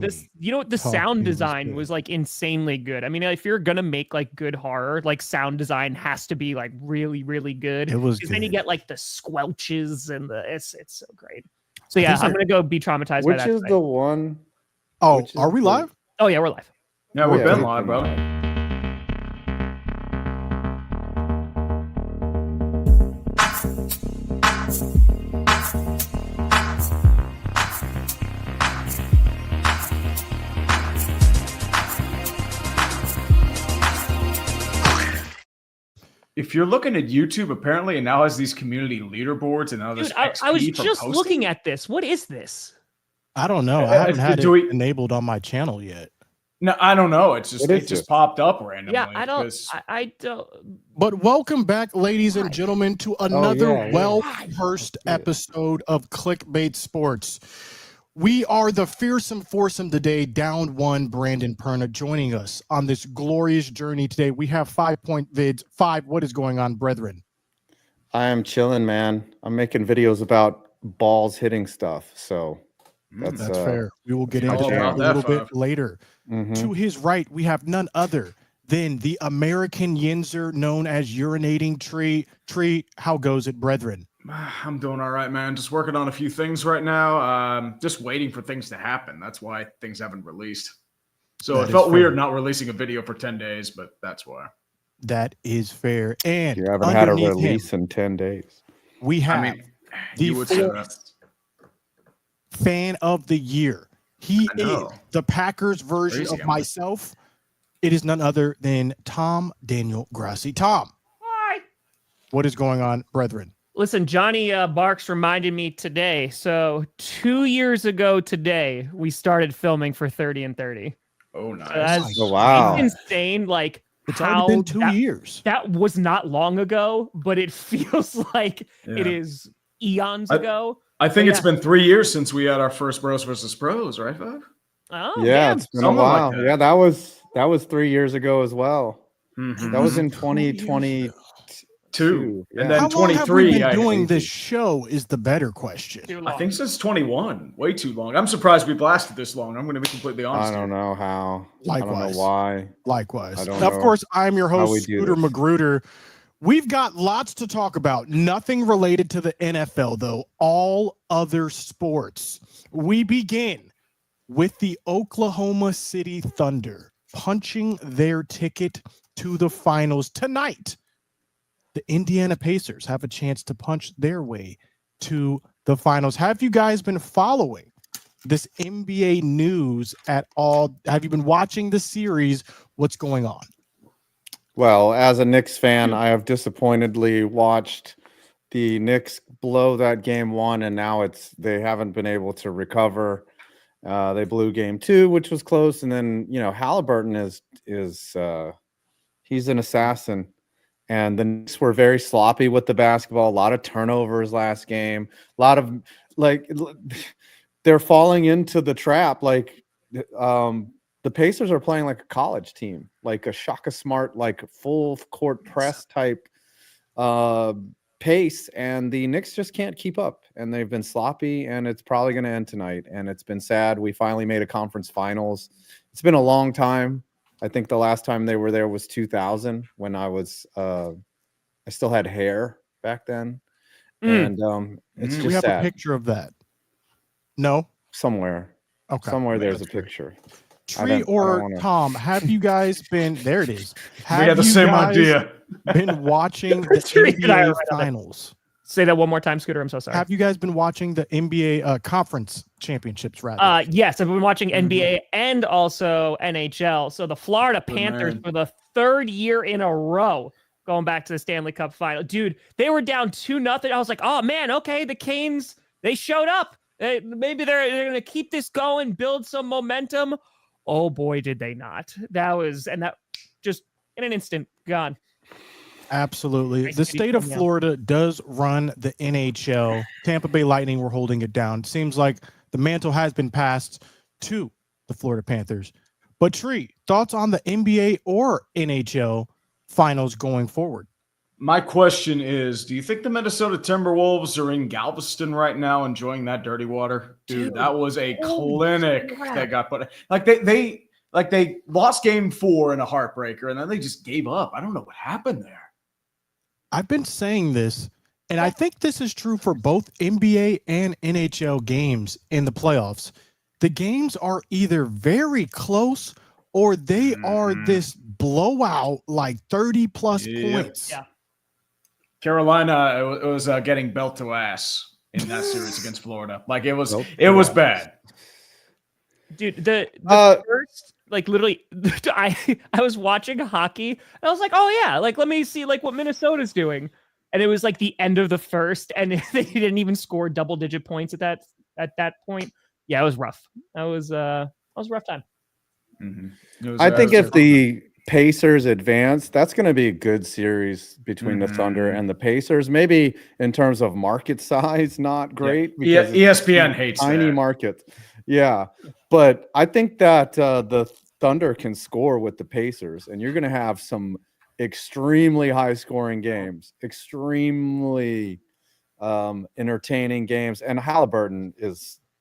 This, the sound design was like insanely good. I mean, if you're gonna make like good horror, like sound design has to be like really, really good. It was because good. then you get like the squelches and it's so great. So yeah, I'm gonna go be traumatized by that. Which is the one? Oh, are we live? Oh yeah, we're live. Yeah, we've been live, bro. If you're looking at YouTube, apparently it now has these community leaderboards and now there's XP I was for just posting. looking at this. What is this? I don't know. I haven't had it enabled on my channel yet. No, I don't know. It just popped up randomly. Yeah, I don't. But welcome back, ladies and gentlemen, to another well-rehearsed episode of Clickbait Sports. We are the fearsome foursome today, down one, Brandon Perna, joining us on this glorious journey today. We have 5 point vids. 5, what is going on, brethren? I am chilling, man. I'm making videos about balls hitting stuff, so that's fair. We will get into that a little bit later. To his right, we have none other than the American Yinzer, known as Urinating Tree. Tree, how goes it, brethren? I'm doing all right, man. Just working on a few things right now. Just waiting for things to happen. That's why things haven't released. So it felt weird not releasing a video for 10 days, but that's why. That is fair. And you haven't had a release in 10 days. We have the fourth fan of the year. He is the Packers version of myself. It is none other than Tom Daniel Grassi. Tom. Hi. What is going on, brethren? Listen, Johnny Barks reminded me today. So 2 years ago today, we started filming for 30 and 30. Oh, nice. So wow. It's insane. Like, it's already been 2 years. That was not long ago, but it feels like it is eons ago. I think it's been 3 years since we had our first Bros versus Pros, right, Bob? Oh, yeah, it's been a while. Like that was 3 years ago as well. That was in 2022. And then how 23. Long have we been doing this show is the better question. I think since 21. Way too long. I'm surprised we lasted this long. I'm going to be completely honest. I don't know how. Likewise. I don't know why. Likewise. Of course, I'm your host, Scooter Magruder. We've got lots to talk about. Nothing related to the NFL, though. All other sports. We begin with the Oklahoma City Thunder punching their ticket to the finals tonight. The Indiana Pacers have a chance to punch their way to the finals. Have you guys been following this NBA news at all? Have you been watching the series? What's going on? Well, as a Knicks fan, I have disappointedly watched the Knicks blow that game 1, and now they haven't been able to recover. They blew game 2, which was close, and then Halliburton is he's an assassin, and the Knicks were very sloppy with the basketball. A lot of turnovers last game. A lot of they're falling into the trap. The Pacers are playing like a college team, like a Shaka Smart, like full court press type pace, and the Knicks just can't keep up, and they've been sloppy, and it's probably going to end tonight, and it's been sad. We finally made a conference finals. It's been a long time. I think the last time they were there was 2000 when I still had hair back then, and it's just we have sad. A picture of that. No, somewhere. Okay, somewhere there's a picture. Tree or Tom, have you guys been there? It is. We had the same idea. Been watching the NBA finals. Say that one more time, Scooter. I'm so sorry. Have you guys been watching the NBA conference championships? Rather, yes, I've been watching NBA and also NHL. So the Florida Panthers for the 3rd year in a row going back to the Stanley Cup final. Dude, they were down 2-0. I was like, oh man, okay, the Canes, they showed up. Maybe they're going to keep this going, build some momentum. Oh boy, did they not. That just in an instant gone. Absolutely. Nice. The state of Florida does run the NHL. Tampa Bay Lightning were holding it down. Seems like the mantle has been passed to the Florida Panthers. But Tree, thoughts on the NBA or NHL finals going forward? My question is, do you think the Minnesota Timberwolves are in Galveston right now enjoying that dirty water? Dude, that was a clinic that got put. Like they lost game 4 in a heartbreaker, and then they just gave up. I don't know what happened there. I've been saying this, and I think this is true for both NBA and NHL games in the playoffs. The games are either very close or they are this blowout, like 30-plus points. Yeah. Carolina it was getting belt to ass in that series against Florida. Like it was bad. Dude, the first, like literally, I was watching hockey and I was like, oh yeah, like let me see like what Minnesota's doing, and it was like the end of the first, and they didn't even score double-digit points at that point. Yeah, it was rough. That was a rough time. I think if the Pacers advance, that's going to be a good series between the Thunder and the Pacers. Maybe in terms of market size, not great. Yeah. Because ESPN hates tiny that. market. Yeah, but I think that the Thunder can score with the Pacers, and you're going to have some extremely high-scoring games, extremely entertaining games. And Halliburton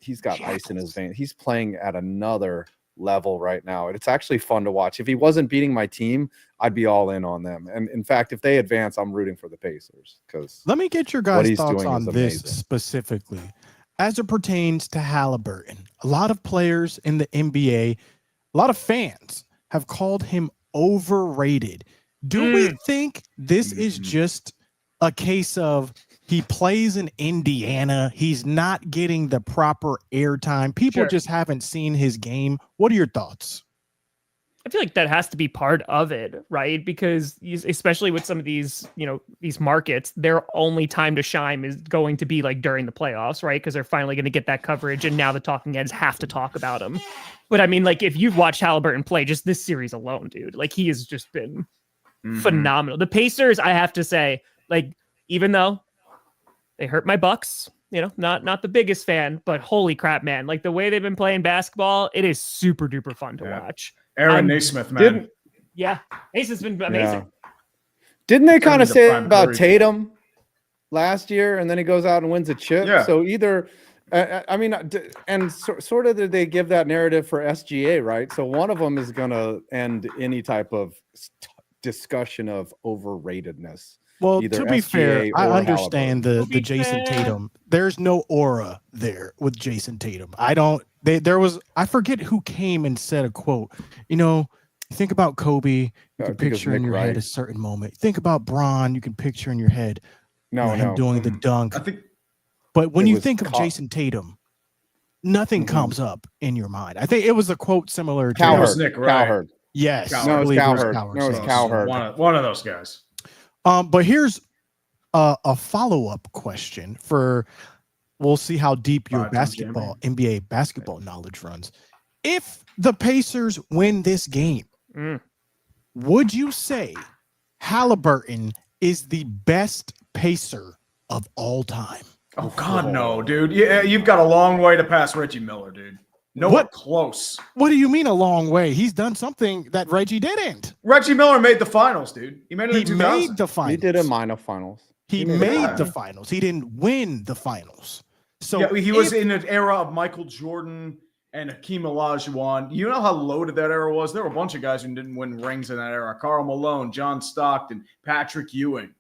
he's got ice in his veins. He's playing at another level right now. It's actually fun to watch. If he wasn't beating my team, I'd be all in on them. And in fact, if they advance, I'm rooting for the Pacers. Because let me get your guys' thoughts on this specifically as it pertains to Halliburton. A lot of players in the NBA, a lot of fans have called him overrated. Do we think this is just a case of he plays in Indiana, he's not getting the proper airtime, people just haven't seen his game? What are your thoughts? I feel like that has to be part of it, right? Because especially with some of these, these markets, their only time to shine is going to be like during the playoffs, right? Because they're finally going to get that coverage, and now the talking heads have to talk about him. But I mean, like if you've watched Halliburton play just this series alone, dude, like he has just been phenomenal. The Pacers, I have to say, like even though they hurt my Bucks, not the biggest fan, but holy crap, man. Like the way they've been playing basketball, it is super duper fun to watch. Aaron Naismith, man. Naismith's been amazing. Yeah. Didn't they kind of say about Tatum last year, and then he goes out and wins a chip? Yeah. So either, sort of did they give that narrative for SGA, right? So one of them is going to end any type of discussion of overratedness. Well, to be fair, I understand the Jason Tatum. There's no aura there with Jason Tatum. I forget who came and said a quote. Think about Kobe, you can picture in your head a certain moment. Think about Bron, you can picture in your head him doing the dunk. But when you think of Jason Tatum, nothing comes up in your mind. I think it was a quote similar to Cowherd. Yes. No, it's Cowherd. One of those guys. But here's a follow-up question we'll see how deep your NBA basketball knowledge runs. If the Pacers win this game, would you say Halliburton is the best Pacer of all time? Oh God, no, dude. Yeah, you've got a long way to pass Reggie Miller, dude. Nowhere close. What do you mean a long way? He's done something that Reggie didn't. Reggie Miller made the finals, dude. He made it in 2000. Made the finals. He did a minor finals. He made the finals. He didn't win the finals. So he was in an era of Michael Jordan and Hakeem Olajuwon. You know how loaded that era was? There were a bunch of guys who didn't win rings in that era. Karl Malone, John Stockton, Patrick Ewing.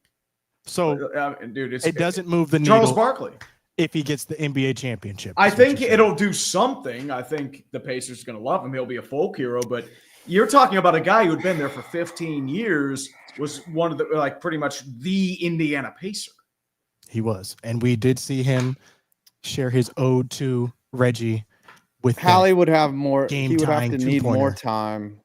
So, dude, it doesn't move the needle. Charles Barkley. If he gets the NBA championship. I think it'll do something. I think the Pacers are going to love him. He'll be a folk hero. But you're talking about a guy who had been there for 15 years, was one of the, pretty much the Indiana Pacer. He was. And we did see him share his ode to Reggie with Hallie would have more. He would have to need more time.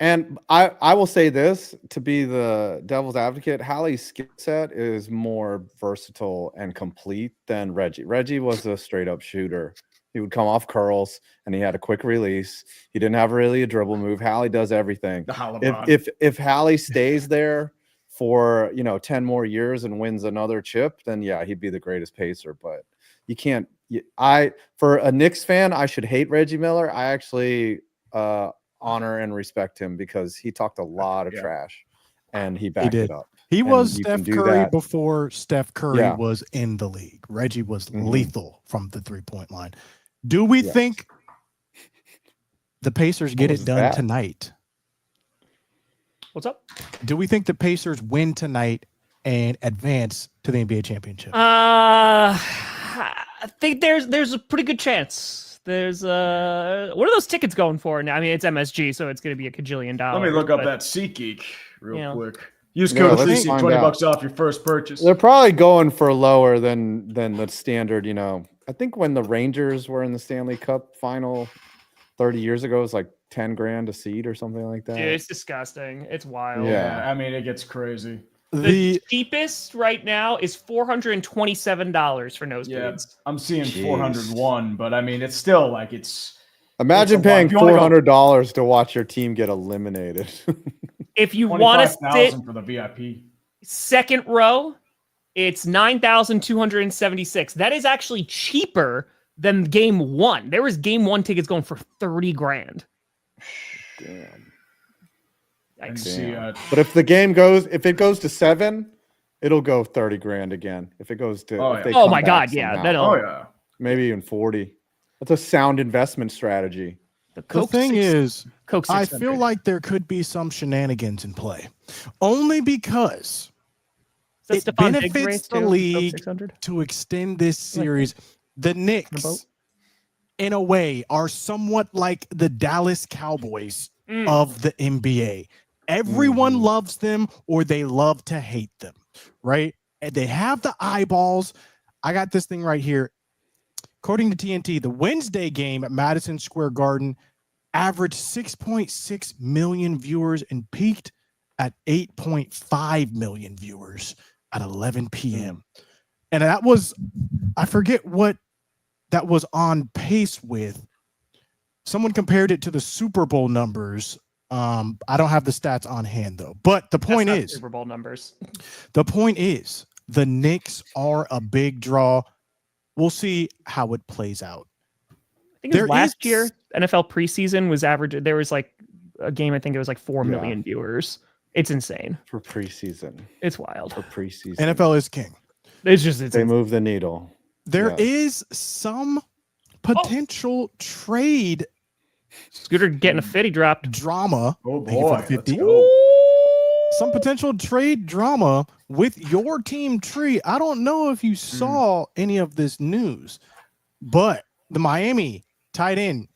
And I will say this, to be the devil's advocate, Hallie's skill set is more versatile and complete than Reggie. Reggie was a straight up shooter. He would come off curls and he had a quick release. He didn't have really a dribble move. Hallie does everything. If Hallie stays there for 10 more years and wins another chip, then yeah, he'd be the greatest Pacer. But you can't. For a Knicks fan, I should hate Reggie Miller. I actually honor and respect him because he talked a lot of trash and he backed it up. He was Steph Curry before Steph Curry was in the league. Reggie was lethal from the 3-point line. Do we think the Pacers get it done tonight? What's up? Do we think the Pacers win tonight and advance to the NBA championship? I think there's a pretty good chance. There's what are those tickets going for now? I mean, it's MSG, so it's going to be a $1 $1,000,000. Let me look up that SeatGeek real quick. Use code SeatGeek, $20 off your first purchase. They're probably going for lower than the standard. You know, I think when the Rangers were in the Stanley Cup final 30 years ago, it was like $10,000 a seat or something like that. Dude, it's disgusting. It's wild. Yeah, I mean, it gets crazy. The cheapest right now is $427 for nosebleeds. Yeah, I'm seeing 401, but I mean, it's still like it's. Imagine paying $400 to watch your team get eliminated. If you want to sit for the VIP second row, it's $9,276. That is actually cheaper than game one. There was game one tickets going for $30,000. Damn. Damn. But if it goes to 7, it'll go $30,000 again. If it goes to, oh my God, yeah, maybe even 40. That's a sound investment strategy. The thing is, I feel like there could be some shenanigans in play, only because it benefits the league to extend this series. The Knicks, in a way, are somewhat like the Dallas Cowboys of the NBA. Everyone loves them or they love to hate them, right? And they have the eyeballs. I got this thing right here. According to TNT, the Wednesday game at Madison Square Garden averaged 6.6 million viewers and peaked at 8.5 million viewers at 11 p.m. And that was, I forget what that was on pace with. Someone compared it to the Super Bowl numbers. I don't have the stats on hand though, but the point is Super Bowl numbers. The point is the Knicks are a big draw. We'll see how it plays out. I think it was last year NFL preseason was average. There was like a game. I think it was like 4 million viewers. It's insane for preseason. It's wild for preseason. NFL is king. They move the needle. There is some potential trade. Scooter getting a 50 dropped. Drama. Oh boy. Some potential trade drama with your team tree. I don't know if you saw any of this news, but the Miami tight end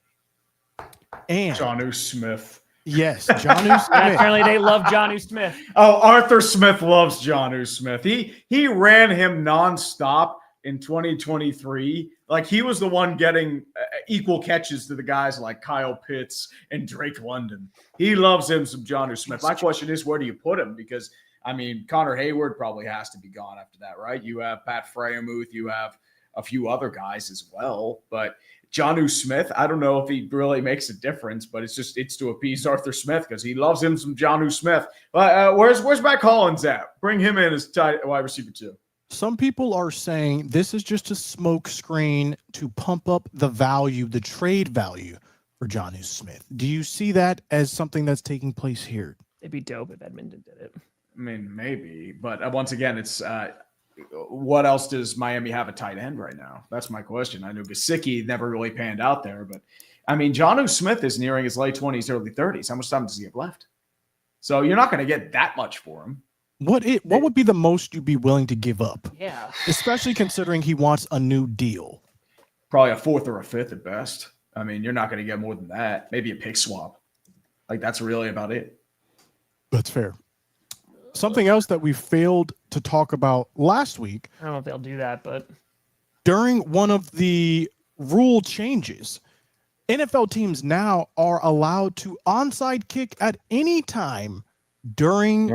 and Jonnu Smith. Yes, Jonnu Smith. Apparently they love Jonnu Smith. Oh, Arthur Smith loves Jonnu Smith. He ran him nonstop in 2023. Like he was the one getting equal catches to the guys like Kyle Pitts and Drake London. He loves him some Jonnu Smith. My question is, where do you put him? Because I mean, Connor Hayward probably has to be gone after that, right? You have Pat Freiermuth, you have a few other guys as well, but Jonnu Smith, I don't know if he really makes a difference, but it's to appease Arthur Smith because he loves him some Jonnu Smith. Where's Matt Collins at? Bring him in as tight wide receiver 2. Some people are saying this is just a smoke screen to pump up the value, the trade value for Jonnu Smith. Do you see that as something that's taking place here? It'd be dope if Edmonton did it. I mean, maybe, but once again, it's what else does Miami have a tight end right now? That's my question. I know Gesicki never really panned out there, but I mean, Jonnu Smith is nearing his late 20s, early 30s. How much time does he have left? So you're not going to get that much for him. What would be the most you'd be willing to give up? Yeah. Especially considering he wants a new deal. Probably a 4th or a 5th at best. I mean, you're not going to get more than that. Maybe a pick swap. Like that's really about it. That's fair. Something else that we failed to talk about last week. I don't know if they'll do that, but during one of the rule changes, NFL teams now are allowed to onside kick at any time during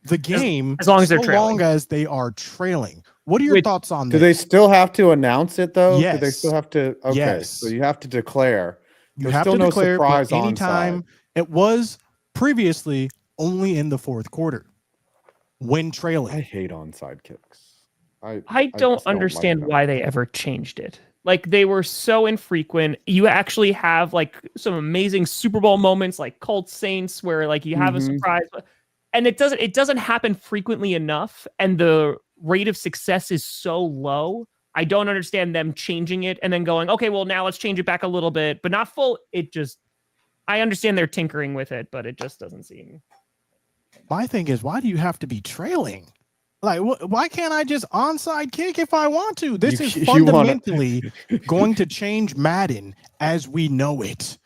the game, as long as they're trailing. Long as they are trailing. What are your thoughts on this? Do they still have to announce it though? Yes. Do they still have to? Okay, yes. So you have to declare. You have to declare anytime. It was previously only in the fourth quarter when trailing. I hate onside kicks. I don't understand why they ever changed it. Like they were so infrequent. You actually have like some amazing Super Bowl moments like Colts Saints where like you have a surprise. and it doesn't happen frequently enough, and the rate of success is so low. I don't understand them changing it and then going, okay, well, now let's change it back a little bit, but not full. I understand they're tinkering with it, but it just doesn't seem. My thing is, why do you have to be trailing? Like, why can't I just onside kick if I want to? This is fundamentally going to change Madden as we know it.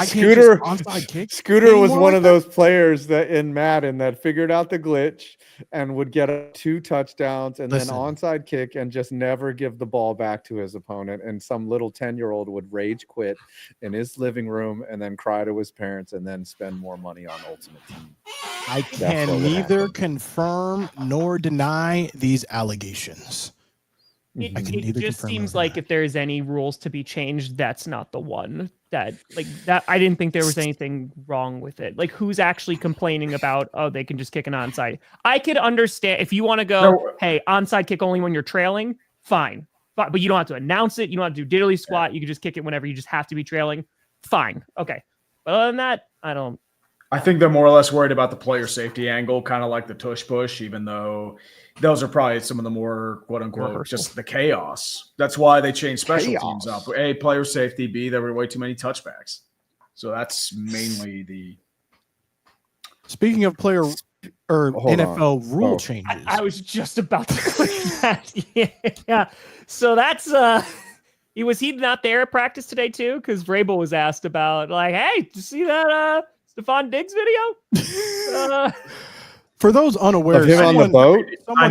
Scooter onside kick. Scooter was one of those players that in Madden that figured out the glitch and would get 2 touchdowns and then onside kick and just never give the ball back to his opponent. And some little 10-year-old would rage quit in his living room and then cry to his parents and then spend more money on Ultimate Team. I can neither confirm nor deny these allegations. It just seems like if there's any rules to be changed, that's not the one that I didn't think there was anything wrong with it. Like, who's actually complaining about, oh, they can just kick an onside? I could understand if you want to go, hey, onside kick only when you're trailing, fine. But you don't have to announce it. You don't have to do diddly squat. You can just kick it whenever you just have to be trailing. Fine. Okay. But other than that, I think they're more or less worried about the player safety angle, kind of like the tush push, even though those are probably some of the more quote unquote just the chaos. That's why they changed special teams up. A, player safety. B, there were way too many touchbacks. So that's mainly the. Speaking of player or NFL rule changes, I was just about to click that. Yeah. So that's was he not there at practice today too? Because Vrabel was asked about hey, did you see that Stefan Diggs video? For those unaware, someone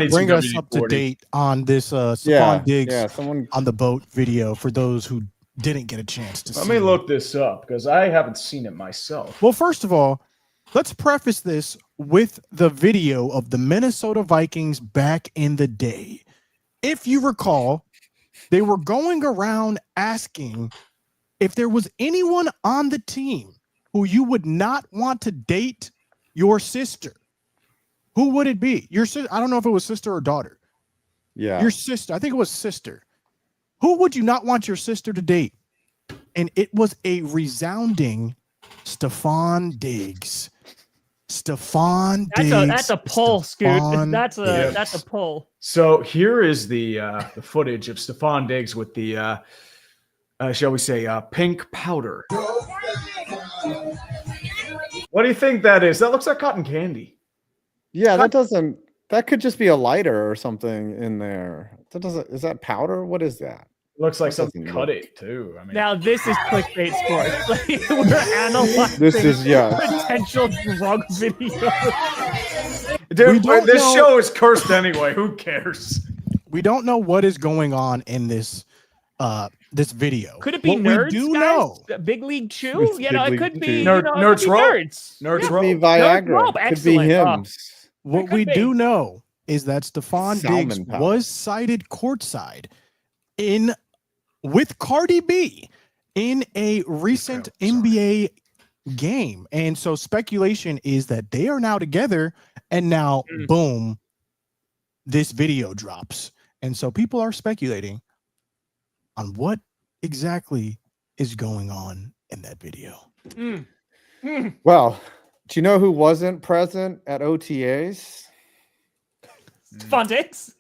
bring us up to date on this Stefan Diggs on the boat video for those who didn't get a chance to see. Let me look this up because I haven't seen it myself. Well, first of all, let's preface this with the video of the Minnesota Vikings back in the day. If you recall, they were going around asking if there was anyone on the team who you would not want to date your sister. Who would it be? Your sister? I don't know if it was sister or daughter. Yeah. Your sister. I think it was sister. Who would you not want your sister to date? And it was a resounding Stefan Diggs. Stefan Diggs. That's a pull, Scoot. That's a pull. So here is the footage of Stefan Diggs with the shall we say pink powder. What do you think that is? That looks like cotton candy. Yeah, that could just be a lighter or something in there. Is that powder? What is that? Looks like something cut it too. I mean, now this is clickbait sports. We're analyzing potential drug video. Dude, this show is cursed anyway. Who cares? We don't know what is going on in this this video. Could it be nerds? We do know Big League Chew. It could be Nerds Row. Nerds Row. Could be Viagra. Could be Hims. What we do know is that Stefan Diggs was cited courtside with Cardi B in a recent NBA game. And so speculation is that they are now together and now boom, this video drops. And so people are speculating on what exactly is going on in that video. Well, do you know who wasn't present at OTAs? Stefan Diggs?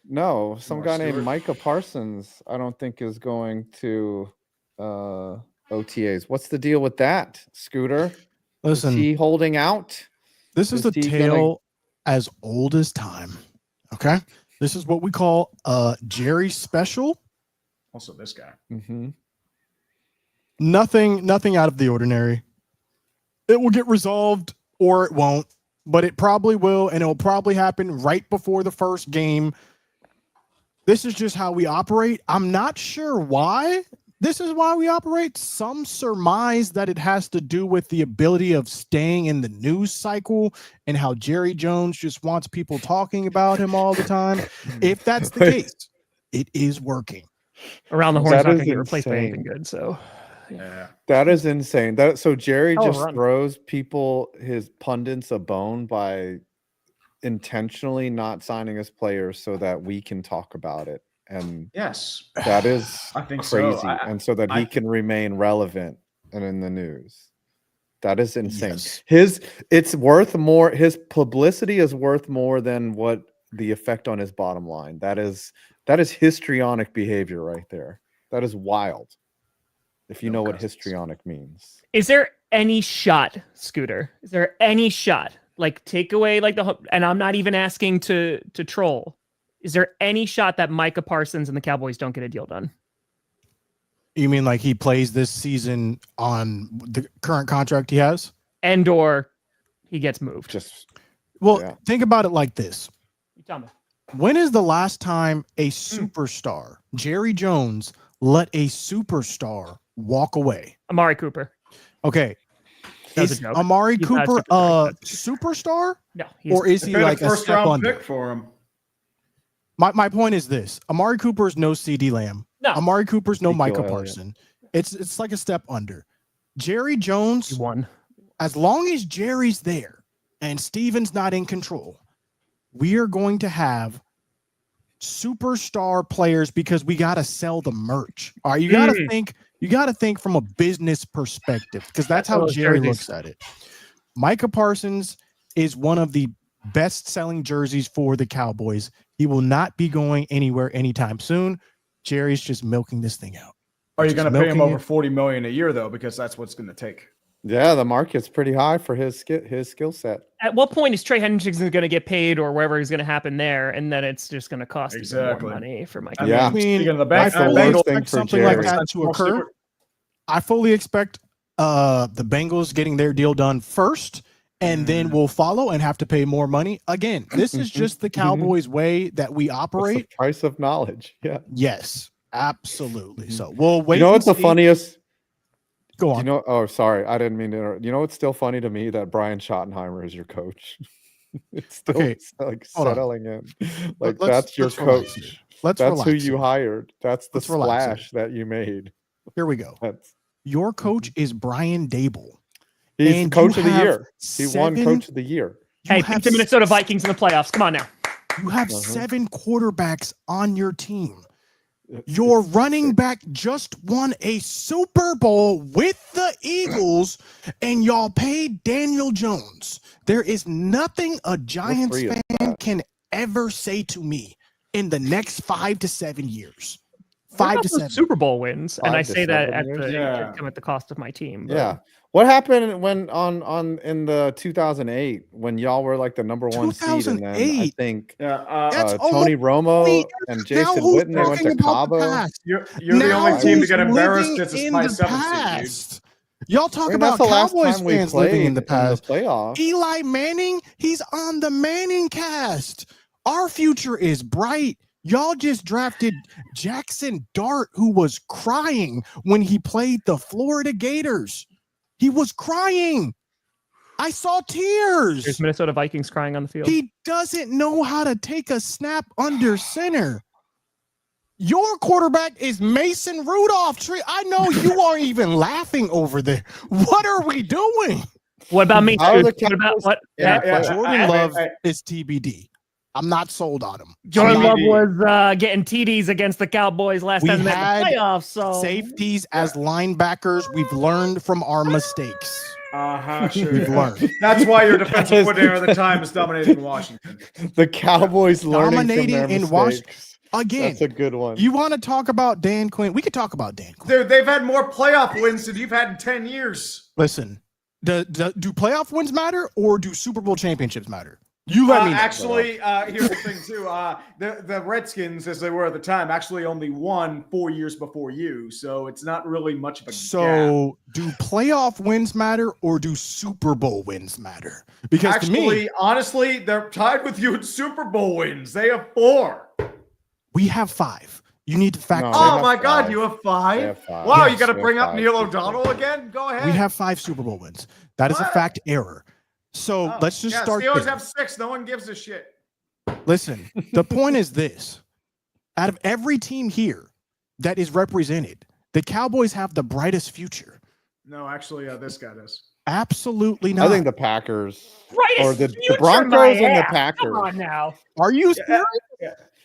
No, some guy named Micah Parsons, I don't think is going to OTAs. What's the deal with that, Scooter? Listen, is he holding out? This is the tale as old as time. Okay? This is what we call Jerry special. Also this guy. Mm-hmm. Nothing out of the ordinary. It will get resolved or it won't, but it probably will, and it will probably happen right before the first game. This is just how we operate. I'm not sure why this is why we operate. Some surmise that it has to do with the ability of staying in the news cycle and how Jerry Jones just wants people talking about him all the time. If that's the case, it is working. Around the horn is not going to get replaced by anything good, so... Yeah, that is insane. So Jerry just throws his pundits a bone by intentionally not signing his players so that we can talk about it. And yes, that is I think crazy. so. And so that he can remain relevant and in the news. That is insane. Yes. It's worth more. His publicity is worth more than what the effect on his bottom line. That is histrionic behavior right there. That is wild. If you know what histrionic means. Is there any shot, Scooter? Is there any shot? Like take away like and I'm not even asking to troll. Is there any shot that Micah Parsons and the Cowboys don't get a deal done? You mean like he plays this season on the current contract he has? And or he gets moved? Think about it like this. You tell me. When is the last time a superstar, Jerry Jones, let a superstar walk away? Amari Cooper. Okay. Is Amari Cooper a superstar? No. Or is he like a first step round under? pick for him? My point is this. Amari Cooper's no CeeDee Lamb. No. Amari Cooper's no Micah Elliott. Parsons. It's like a step under. Jerry Jones, He won. as long as Jerry's there and Steven's not in control, we are going to have superstar players because we got to sell the merch. All right, you got to think from a business perspective because that's how Jerry looks at it. Micah Parsons is one of the best-selling jerseys for the Cowboys. He will not be going anywhere anytime soon. Jerry's just milking this thing out. Are you going to pay him over $40 million a year though? Because that's what's going to take. Yeah, the market's pretty high for his skill set. At what point is Trey Hendrickson going to get paid or wherever is going to happen there, and then it's just going to cost even more money for Mike? Yeah, I mean, speaking of the bank, I fully expect for something Jerry. like that to occur. I fully expect the Bengals getting their deal done first, and then we'll follow and have to pay more money. Again, this is just the Cowboys way that we operate. It's the price of knowledge. Yeah. Yes, absolutely. So we'll wait. You know what's the funniest? Go on. You know, oh, sorry, I didn't mean to interrupt. You know what's still funny to me? That Brian Schottenheimer is your coach. It's still like settling in. Like that's your coach. That's who you hired. That's the splash that you made. Here we go. Your coach is Brian Dable. He's coach of the year. He won coach of the year. Hey, pick the Minnesota Vikings in the playoffs. Come on now. You have 7 quarterbacks on your team. Your running back just won a Super Bowl with the Eagles, and y'all paid Daniel Jones. There is nothing a Giants fan can ever say to me in the next 5 to 7 years. 5 to 7 Super Bowl wins, and I say that at the cost of my team. But. Yeah. What happened when in the 2008 when y'all were like the number 1 seed, and then I think Tony Romo and Jason Witten they went to Cabo. You're the only team to get embarrassed as a my 7th seed. Y'all talk about Cowboys fans living in the past. Playoffs. Eli Manning, he's on the Manning cast. Our future is bright. Y'all just drafted Jackson Dart, who was crying when he played the Florida Gators. He was crying. I saw tears. There's Minnesota Vikings crying on the field. He doesn't know how to take a snap under center. Your quarterback is Mason Rudolph. I know you aren't even laughing over there. What are we doing? What about me? What about what? Jordan Love is TBD. I'm not sold on him. Jordan Love was getting TDs against the Cowboys last time they had the playoffs. So safeties as linebackers. We've learned from our mistakes. Sure. We've learned. That's why your defensive coordinator at the time is dominating Washington. The Cowboys dominating in Washington. Again, that's a good one. You want to talk about Dan Quinn? We could talk about Dan Quinn. Dude, they've had more playoff wins than you've had in 10 years. Listen, do playoff wins matter or do Super Bowl championships matter? You let me know. Actually, here's the thing too. The Redskins, as they were at the time, actually only won 4 years before you, so it's not really much of a gap. Do playoff wins matter or do Super Bowl wins matter? Because actually, to me, honestly, they're tied with you in Super Bowl wins. They have 4. We have 5. You need to fact check. Oh my God, you have 5? Wow, you got to bring up Neil O'Donnell again? Go ahead. We have 5 Super Bowl wins. That is a fact error. So let's just start. Steelers have 6. No one gives a shit. Listen, the point is this: out of every team here that is represented, the Cowboys have the brightest future. No, actually, this guy does. Absolutely not. I think the Packers or the Broncos and the Packers. Come on now. Are you serious?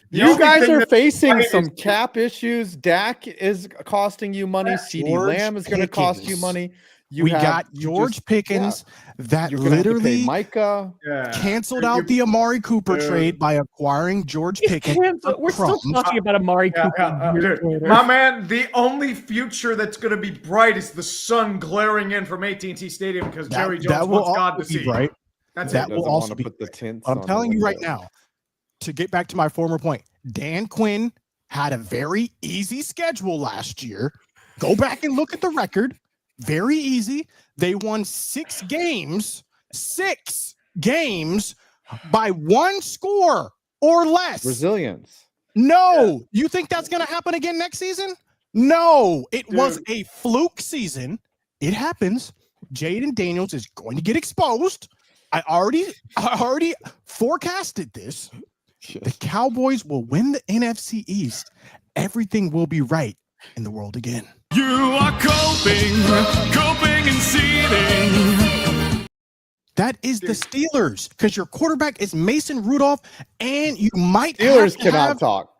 You guys are facing some cap issues. Dak is costing you money. CeeDee Lamb is going to cost you money. We got George Pickens that literally Micah canceled out the Amari Cooper trade by acquiring George Pickens. We're still talking about Amari Cooper. My man, the only future that's going to be bright is the sun glaring in from AT&T Stadium because Jerry Jones wants God to see. Right. That will also be the tints. I'm telling you right now, to get back to my former point, Dan Quinn had a very easy schedule last year. Go back and look at the record. Very easy. They won 6 games by 1 score or less. Resilience. No. You think that's going to happen again next season? No. It was a fluke season. It happens. Jaden Daniels is going to get exposed. I already forecasted this. The Cowboys will win the NFC East. Everything will be right in the world again. You are coping and seething. That is the Steelers, because your quarterback is Mason Rudolph, and you might Steelers cannot talk.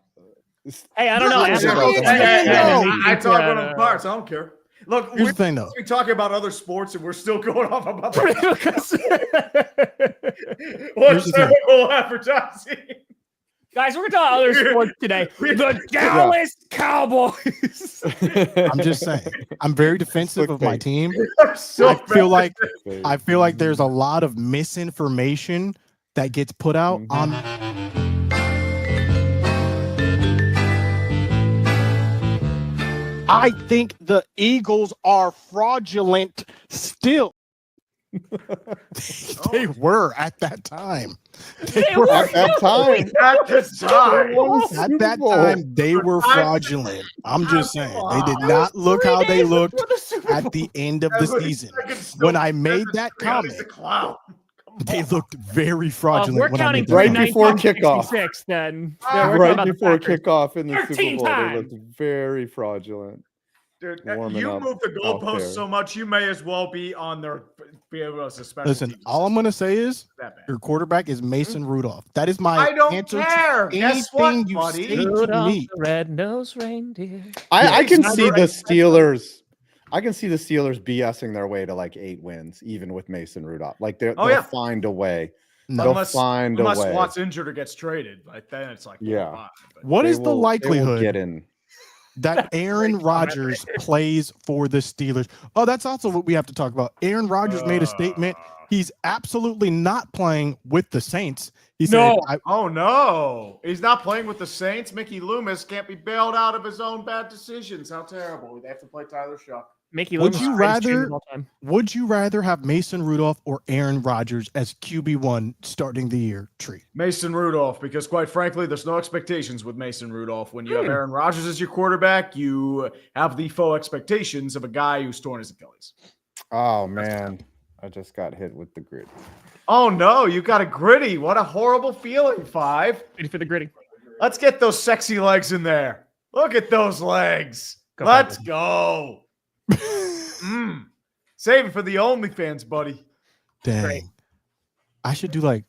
Hey, I don't know. I talk on the parts. I don't care. Look, here's the thing, though. We're talking about other sports, and we're still going off about what's terrible advertising. Guys, we're talking other sports today. The Dallas Cowboys. I'm just saying. I'm very defensive of my team. So I feel like there's a lot of misinformation that gets put out on. I think the Eagles are fraudulent still. They were at that time. At that time, they were fraudulent. I'm just saying. They did not look how they looked at the end of the season. When I made that comment, they looked very fraudulent. We're counting right before kickoff. Then right before kickoff in the Super Bowl, they looked very fraudulent. Dude, you move the goalposts so much, you may as well be on their special Listen, teams. all I'm going to say is your quarterback is Mason Rudolph. That is my I don't answer care. to Guess what, anything you buddy? say to me. Red-nosed reindeer. I can see the Steelers. I can see the Steelers BSing their way to like 8 wins, even with Mason Rudolph. Like they'll find a way. Unless Watt's injured or gets traded, like then it's like What is the likelihood get in that Aaron Rodgers plays for the Steelers? Oh, that's also what we have to talk about. Aaron Rodgers made a statement. He's absolutely not playing with the Saints. He said, no, he's not playing with the Saints. Mickey Loomis can't be bailed out of his own bad decisions. How terrible! They have to play Tyler Shuck. Would you rather have Mason Rudolph or Aaron Rodgers as QB1 starting the year? Mason Rudolph, because quite frankly, there's no expectations with Mason Rudolph. When you have Aaron Rodgers as your quarterback, you have the faux expectations of a guy who's torn his Achilles. Oh man, I just got hit with the gritty. Oh no, you got a gritty. What a horrible feeling, Five. Ready for the gritty. Let's get those sexy legs in there. Look at those legs. Let's go. Save it for the OnlyFans, buddy. Dang. Great. I should do like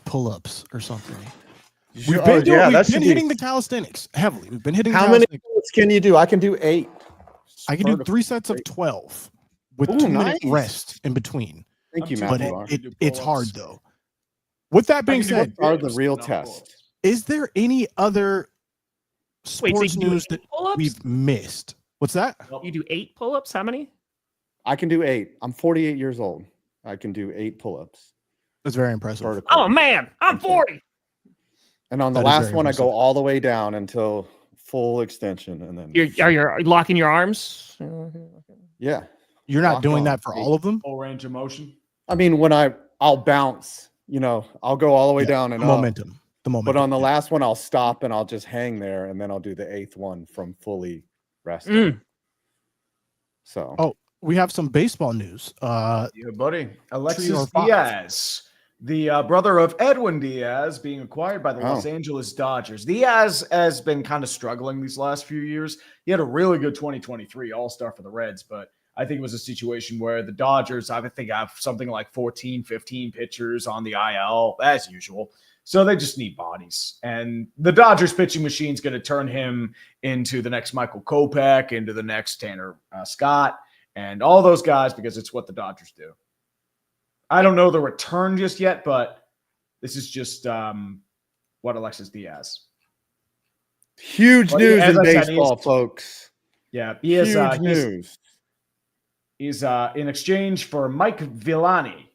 pull-ups or something. We've been hitting the calisthenics heavily. We've been hitting. How many pull-ups can you do? I can do 8. I can do 3 sets of 12 with 2-minute rest in between. Thank you, Matt. But it's hard though. With that being said, are the real test. Is there any other sports news that we've missed? What's that? You do 8 pull-ups? How many? I can do 8. I'm 48 years old. I can do 8 pull-ups. That's very impressive. Vertical. Oh man, I'm 40. And on the last one, I go all the way down until full extension, and then are you locking your arms? Yeah. You're not doing that for all of them? Full range of motion. I mean, when I'll bounce, I'll go all the way down and the momentum. But on the last one, I'll stop and I'll just hang there, and then I'll do the 8th one from fully resting. So, we have some baseball news. Yeah, buddy. Alexis Diaz, the brother of Edwin Diaz, being acquired by the Los Angeles Dodgers. Diaz has been kind of struggling these last few years. He had a really good 2023 All-Star for the Reds, but I think it was a situation where the Dodgers, I think, have something like 14, 15 pitchers on the IL, as usual. So they just need bodies. And the Dodgers pitching machine is going to turn him into the next Michael Kopech, into the next Tanner Scott. and all those guys because it's what the Dodgers do. I don't know the return just yet, but this is just what Alexis Diaz. Huge news in baseball, folks. Yeah, he is. Huge news. He's in exchange for Mike Villani,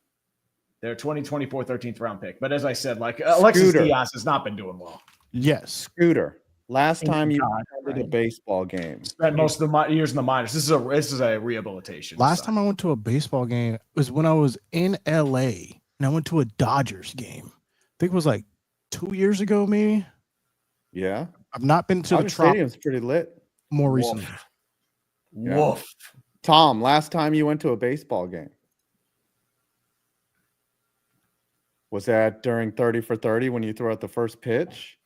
their 2024 13th round pick. But as I said, like Alexis Diaz has not been doing well. Yes. Scooter. Last time you attended a baseball game. Spent most of the years in the minors. This is a rehabilitation. Last time I went to a baseball game was when I was in LA and I went to a Dodgers game. I think it was like 2 years ago, maybe. Yeah. I've not been to the Stadium's pretty lit. More recently. Woof. Tom, last time you went to a baseball game. Was that during 30 for 30 when you threw out the first pitch?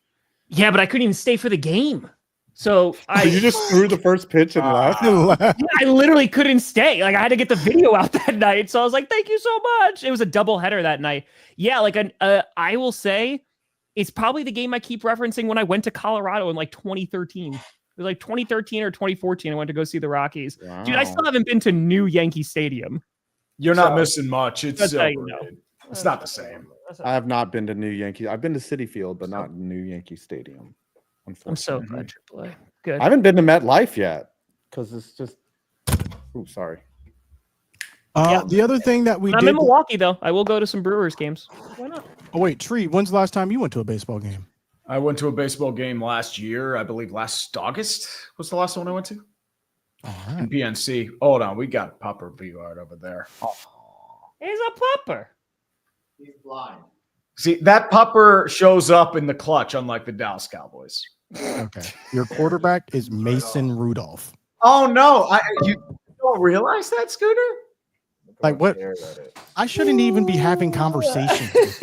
Yeah, but I couldn't even stay for the game. So you just threw the first pitch and left? Yeah, I literally couldn't stay. Like I had to get the video out that night. So I was like, thank you so much. It was a doubleheader that night. Yeah, like I will say it's probably the game I keep referencing when I went to Colorado in like 2013. It was like 2013 or 2014. I went to go see the Rockies. Wow. Dude, I still haven't been to new Yankee Stadium. You're not missing much. It's so It's not the same. I have not been to new Yankee. I've been to Citi Field, but not new Yankee Stadium. I'm so glad AAA. Good. I haven't been to MetLife yet because it's just. Oh, sorry. The other thing that I'm in Milwaukee though. I will go to some Brewers games. Why not? Oh wait, Tree. When's the last time you went to a baseball game? I went to a baseball game last year. I believe last August was the last one I went to. All right. In PNC. Hold on, we got Pupper view art over there. Oh. He's a pupper. He's blind. See, that pupper shows up in the clutch, unlike the Dallas Cowboys. Okay. Your quarterback is Mason Rudolph. Oh no! You don't realize that, Scooter? Like what? I shouldn't even be having conversations.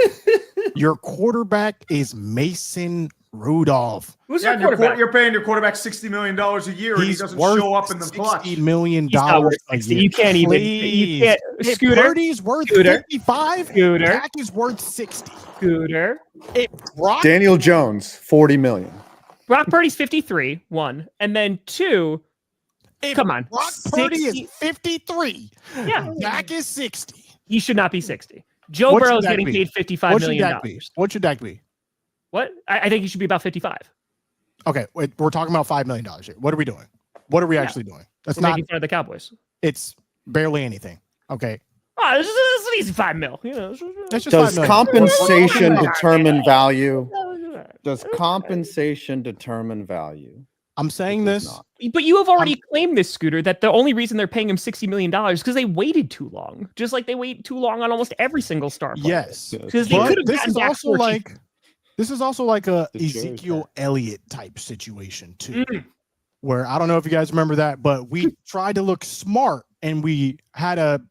Your quarterback is Mason Rudolph. Who's your quarterback? You're paying your quarterback $60 million a year, and he doesn't show up in the clutch. $60 million a year. You can't even. You can't. Scooter. Purdy's worth 55. Scooter. Dak is worth 60. Scooter. Daniel Jones, $40 million. Brock Purdy's 53. 1, and then 2. Come on. Brock Purdy is 53. Yeah. Dak is 60. He should not be 60. Joe Burrow is getting paid $55 million. What should Dak be? What? I think he should be about 55. Okay, wait, we're talking about $5 million here. What are we doing? What are we actually doing? That's not making fun of the Cowboys. It's barely anything. Okay. Oh, this is an easy $5 million. You know, that's just Does compensation determine value? Does compensation determine value? I'm saying this. But you have already claimed this, Scooter, that the only reason they're paying him $60 million is because they waited too long. Just like they wait too long on almost every single star player. Yes. Because they could have gotten back this is also like a Ezekiel Elliott type situation too, where I don't know if you guys remember that, but we tried to look smart and we had a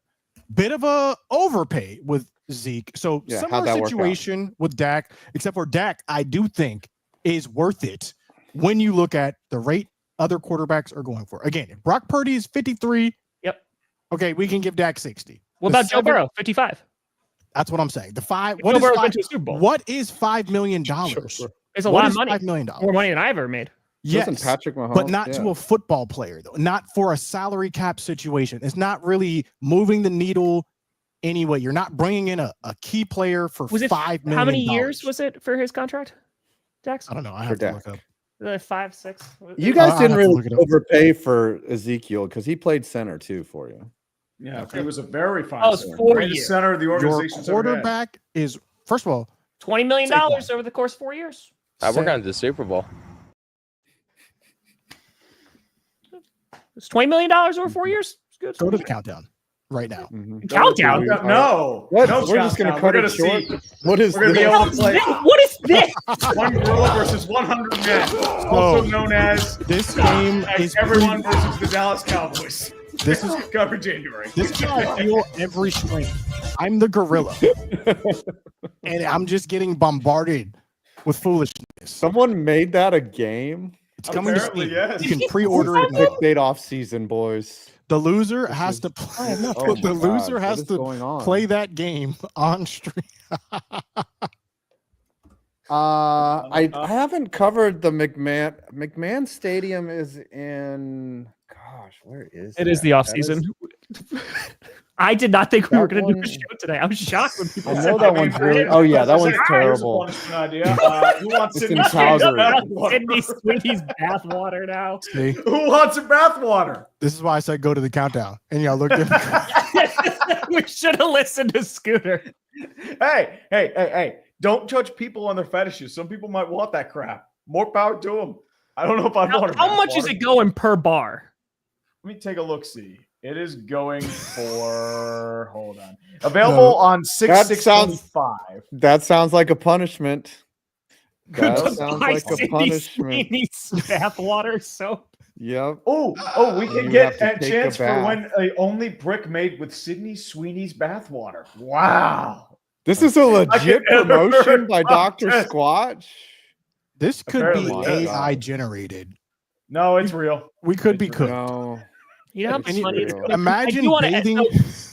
bit of a overpay with Zeke. So similar situation with Dak, except for Dak, I do think is worth it when you look at the rate other quarterbacks are going for. Again, if Brock Purdy is 53, okay, we can give Dak 60. What about Joe Burrow, 55? That's what I'm saying. What is $5 million? It's a lot of money. $5 million. More money than I ever made. Yes, Patrick Mahomes, but not to a football player though. Not for a salary cap situation. It's not really moving the needle anyway. You're not bringing in a key player for $5 million. How many years was it for his contract, Dax? I don't know. I have to look up. 5, 6. You guys didn't really overpay for Ezekiel because he played center too for you. Yeah, he was a very fine center. 4 years. Center of the organization. Your quarterback is, first of all, $20 million over the course of 4 years. We're going to the Super Bowl. It's $20 million over 4 years. It's good. Go to the countdown right now. Countdown? No. What? No, we're just going to cut it short. What is this? What is this? One gorilla versus 100 men, also known as this game is everyone versus the Dallas Cowboys. This is covered January. This is how I feel every spring. I'm the gorilla, and I'm just getting bombarded with foolishness. Someone made that a game. It's coming to Steam. Yes. You can pre-order it. Clickbait off season, boys. The loser has to play. The loser has to play that game on stream. I haven't covered the McMahon Stadium is in. gosh, where is it? Is the off season. I did not think we were going to do a show today. I was shocked when people I said know that one's really. Oh yeah, that one's terrible. Idea. Who wants It's Sydney in Calgary. Sydney Sweeney's bathwater now. See, Who wants a bathwater? this is why I said go to the countdown, and y'all looked at. We should have listened to Scooter. Hey! Don't judge people on their fetishes. Some people might want that crap. More power to them. I don't know if I'd want it. How much is it going per bar? Let me take a look. See, it is going for. Hold on. Available on 6/6/25. That sounds like a punishment. That sounds like a punishment. Sweeney's bathwater soap. Yep. Oh, we can get a chance for when a only brick made with Sydney Sweeney's bathwater. Wow. This is a legit promotion by Dr. Squatch. This could Apparently, be yes. AI generated. No, it's real. We could be cooked. No. You know how much money it's going Imagine bathing.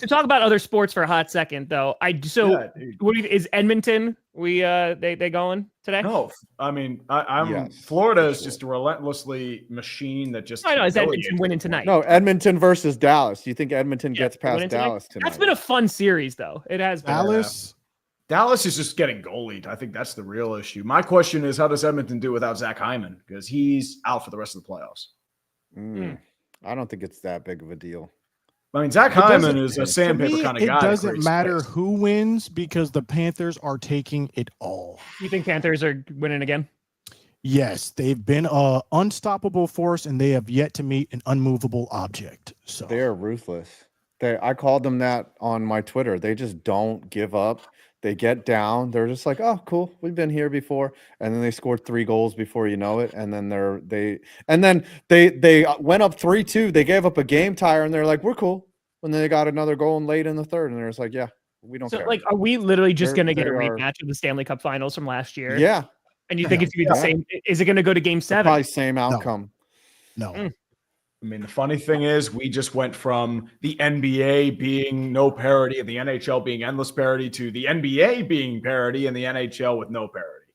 To talk about other sports for a hot second, though. Is Edmonton? They going today? No, I mean, Yes, Florida is just a relentlessly machine that just. I know. Is Edmonton winning tonight? No, Edmonton versus Dallas. Do you think Edmonton gets past Dallas tonight? That's been a fun series, though. It has been. Dallas is just getting goalied. I think that's the real issue. My question is, how does Edmonton do without Zach Hyman? Because he's out for the rest of the playoffs. I don't think it's that big of a deal. I mean, Zach Hyman is a sandpaper kind of guy. It doesn't matter who wins because the Panthers are taking it all. You think Panthers are winning again? Yes, they've been an unstoppable force, and they have yet to meet an unmovable object. So they are ruthless. I called them that on my Twitter. They just don't give up. They get down. They're just like, oh, cool. We've been here before. And then they scored 3 goals before you know it. And then they went up 3-2. They gave up a game tire and they're like, we're cool. And then they got another goal late in the third. And they're just like, yeah, we don't care. So, like, are we literally just going to get a rematch of the Stanley Cup finals from last year? Yeah. And you think it's going to be the same? Is it going to go to game 7? Probably same outcome. No. I mean, the funny thing is we just went from the NBA being no parity and the NHL being endless parity to the NBA being parity and the NHL with no parity.